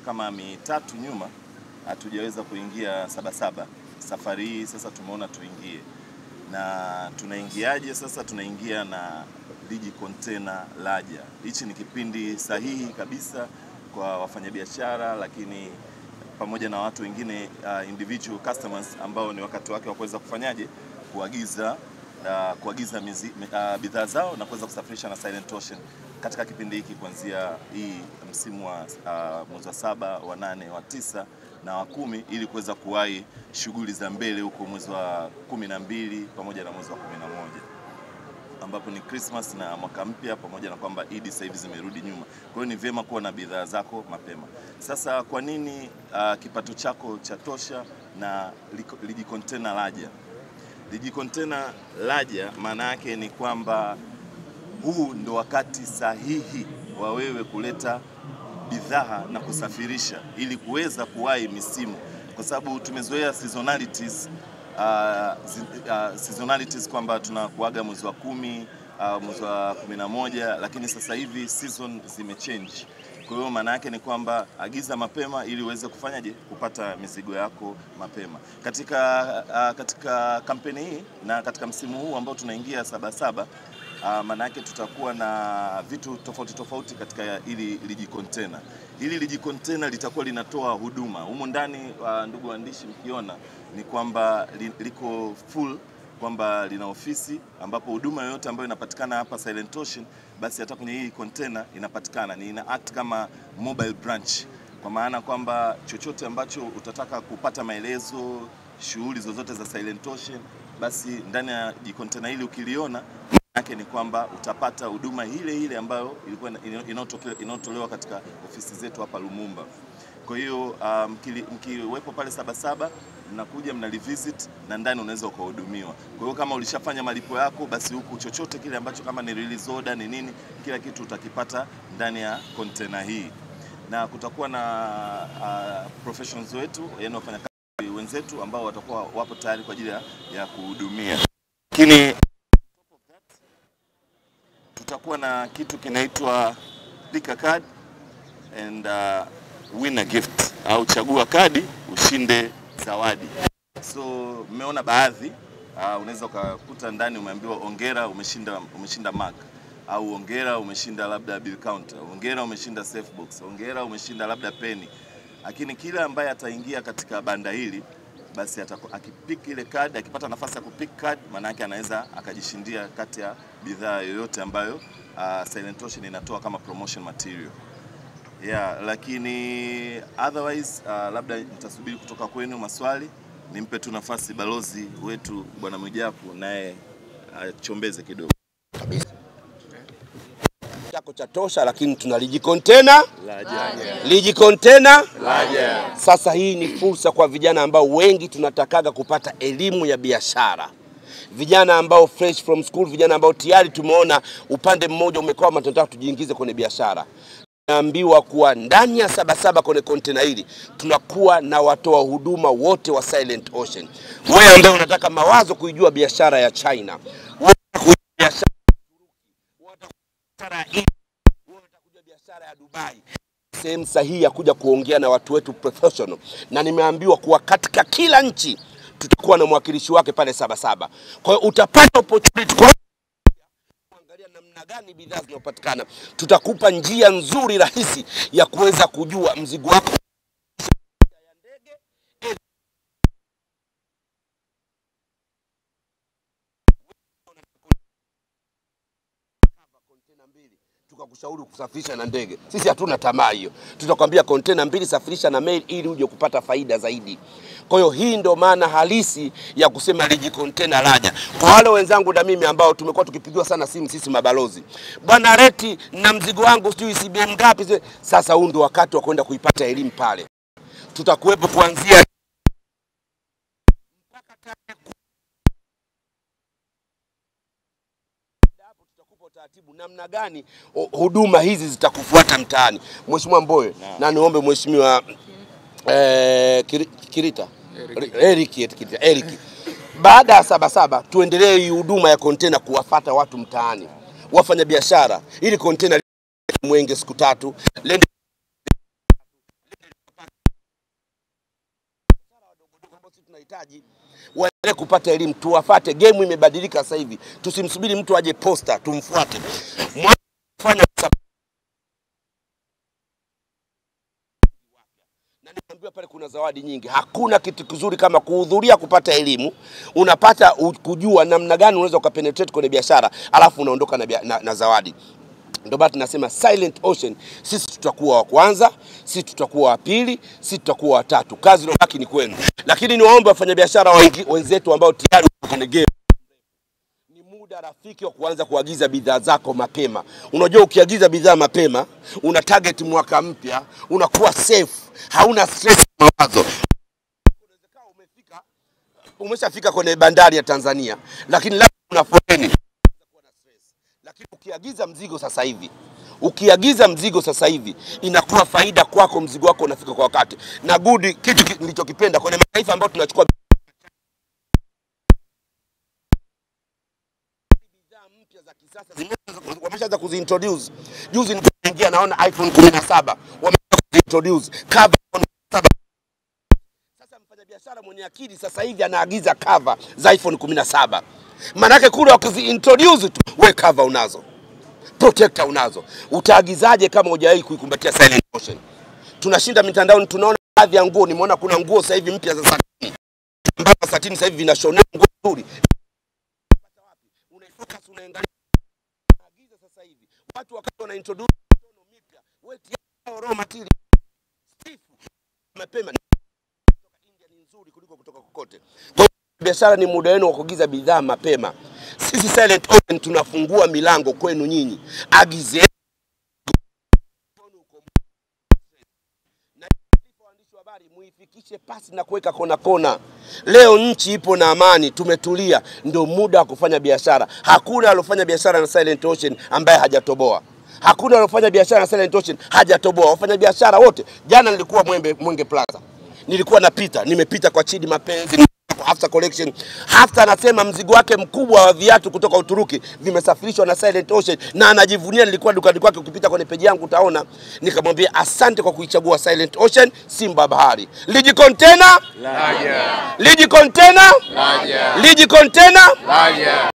kama mitatu nyuma hatujaweza kuingia Sabasaba. Safari hii sasa tumeona tuingie. Na tunaingiaje sasa? Tunaingia na Digi Container Laja. Hichi ni kipindi sahihi kabisa kwa wafanyabiashara, lakini pamoja na watu wengine individual customers ambao ni wakati wake wa kuweza kufanyaje, kuagiza bidhaa zao na kuweza kusafirisha na Silent Ocean katika kipindi hiki kuanzia hii msimu wa mwezi wa 7, wa 8, wa 9 na wa 10, ili kuweza kuwahi shughuli za mbele huko mwezi wa 12 pamoja na mwezi wa 11, ambapo ni Christmas na mwaka mpya, pamoja na kwamba Eid sasa hivi zimerudi nyuma. Kwa hiyo ni vyema kuwa na bidhaa zako mapema. Sasa kwa nini kipato chako cha tosha na Digi Container Laja? Digi Container Laja maana yake ni kwamba huu ndo wakati sahihi wa wewe kuleta bidhaa na kusafirisha ili kuweza kuwahi misimu, kwa sababu tumezoea seasonalities kwamba tunakuaga mwezi wa 10, mwezi wa 11, lakini sasa hivi season zimechange. Kwa hiyo maana yake ni kwamba agiza mapema ili uweze kufanyaje, kupata mizigo yako mapema. Katika kampeni hii na katika msimu huu ambao tunaingia Sabasaba, maana yake tutakuwa na vitu tofauti katika ili Digi Container. Hili Digi Container litakuwa linatoa huduma. Humo ndani, ndugu waandishi, mkiona ni kwamba liko full, kwamba lina ofisi ambapo huduma yoyote ambayo inapatikana hapa Silent Ocean basi hata kwenye hii container inapatikana. Ni ina act kama mobile branch, kwa maana kwamba chochote ambacho utataka kupata maelezo, shughuli zozote za Silent Ocean, basi ndani ya Digi Container hili ukiliona, yake ni kwamba utapata huduma ile ambayo ilikuwa inayotolewa katika ofisi zetu hapa Lumumba. Kwa hiyo mkiwepo pale Sabasaba, mnakuja mnalivisit na ndani unaweza ukahudumiwa. Kwa hiyo kama ulishafanya malipo yako, basi huku chochote kile ambacho kama ni release order ni nini, kila kitu utakipata ndani ya container hii. Na kutakuwa na professionals wetu, yani wafanyakazi wenzetu ambao watakuwa wapo tayari kwa ajili ya kuhudumia. Lakini tutakuwa na kitu kinaitwa pick a card and win a gift, au chagua kadi ushinde zawadi. So mmeona baadhi, unaweza ukakuta ndani umeambiwa hongera umeshinda mug, au hongera umeshinda labda bill counter, hongera umeshinda safe box, hongera umeshinda labda peni. Lakini kila ambaye ataingia katika banda hili, basi akipick ile card, akipata nafasi ya kupick card, maana yake anaweza akajishindia kati ya bidhaa yoyote ambayo Silent Ocean inatoa kama promotion material. Lakini otherwise labda nitasubiri kutoka kwenu maswali. Nimpe tu nafasi balozi wetu Bwana Mwijaku, naye chombeze kidogo. Kabisa. Chako cha tosha, lakini tuna Digi Container Laja. Digi Container Laja. Sasa hii ni fursa kwa vijana ambao wengi tunatakaga kupata elimu ya biashara. Vijana ambao fresh from school, vijana ambao tayari tumeona upande mmoja umekwama, tunataka tujiingize kwenye biashara. Naambiwa kuwa ndani ya Sabasaba kwenye container hili tunakuwa na watoa huduma wote wa Silent Ocean. Wewe ambaye unataka mawazo kuijua biashara ya China, biashara ya Dubai, sehemu sahihi ya kuja kuongea na watu wetu professional. Na nimeambiwa kuwa katika kila nchi tutakuwa na mwakilishi wake pale Sabasaba. Kwa hiyo utapata opportunity kuangalia namna gani bidhaa zinapatikana. Tutakupa njia nzuri rahisi ya kuweza kujua mzigo wako ya ndege, container 2 tukakushauri kusafirisha na ndege. Sisi hatuna tamaa hiyo. Tutakwambia container 2 safirisha na mail ili uje kupata faida zaidi. Kwa hiyo hii ndio maana halisi ya kusema Digi Container Laja. Kwa wale wenzangu na mimi ambao tumekuwa tukipigiwa sana simu sisi mabalozi, bwana reti na mzigo wangu sijui CBM ngapi, sasa huu ndio wakati wa kwenda kuipata elimu pale. Tutakuwepo kuanzia mpaka hapo, tutakupa taratibu namna gani huduma hizi zitakufuata mtaani. Mheshimiwa Mboye, na niombe Mheshimiwa Kirita Eric, baada ya Sabasaba tuendelee hii huduma ya container kuwafuata watu mtaani, wafanya biashara, ili container Mwenge siku 3, lende sisi tunahitaji waendelee kupata elimu, tuwafate. Game imebadilika sasa hivi, tusimsubiri mtu aje posta tumfuate. Fanya na niambiwa pale kuna zawadi nyingi. Hakuna kitu kizuri kama kuhudhuria kupata elimu, unapata kujua namna gani unaweza ukapenetrate kwenye biashara, alafu unaondoka na zawadi. Ndio bado tunasema Silent Ocean, sisi tutakuwa wa kwanza, sisi tutakuwa wa pili, sisi tutakuwa wa tatu. Kazi iliyobaki ni kwenu. Lakini niwaombe wafanyabiashara wenzetu ambao tayari wako kwenye game, ni muda rafiki wa kuanza kuagiza bidhaa zako mapema. Unajua ukiagiza bidhaa mapema, una target mwaka mpya, unakuwa safe, hauna stress mawazo. Umeshafika kwenye bandari ya Tanzania, lakini labda una foleni. Lakini ukiagiza mzigo sasa hivi, inakuwa faida kwako, mzigo wako unafika kwa wakati. Na good kitu nilichokipenda kwenye mataifa ambayo tunachukua bidhaa mpya za kisasa wameshaanza kuzintroduce. Juzi nilipoingia naona iPhone 17 wameintroduce cover 17. Sasa mfanyabiashara mwenye akili sasa hivi anaagiza cover za iPhone 17. Manake kule wakizintroduce tu, we cover unazo, protector unazo. Utaagizaje kama hujawahi kuikumbatia Silent Ocean? Tunashinda mitandaoni, tunaona baadhi ya nguo. Nimeona kuna nguo sasa hivi mpya za satini, ambapo satini sasa hivi vinashona nguo nzuri. Unaifocus, unaangalia, unaagiza sasa hivi. Watu wakati wana introduce tono mpya, weight ya raw material stiff mapema kutoka India ni nzuri kuliko kutoka kokote. Kwa biashara ni muda wenu wa kuagiza bidhaa mapema. Sisi Silent Ocean tunafungua milango kwenu nyinyi. Agizeni. Na waandishi wa habari muifikishe pasi na kuweka kona. Leo nchi ipo na amani, tumetulia, ndio muda wa kufanya biashara. Hakuna alofanya biashara na Silent Ocean ambaye hajatoboa. Hakuna alofanya biashara na Silent Ocean hajatoboa. Wafanya biashara wote. Jana nilikuwa Mwenge Plaza. Nilikuwa nimepita kwa Chidi Mapenzi, Hafsa Collection. Hafsa anasema mzigo wake mkubwa wa viatu kutoka Uturuki vimesafirishwa na Silent Ocean, na anajivunia. Nilikuwa dukani kwake, ukipita kwenye peji yangu utaona. Nikamwambia asante kwa kuichagua Silent Ocean, Simba Bahari. Liji container laja, liji container laja, liji container laja.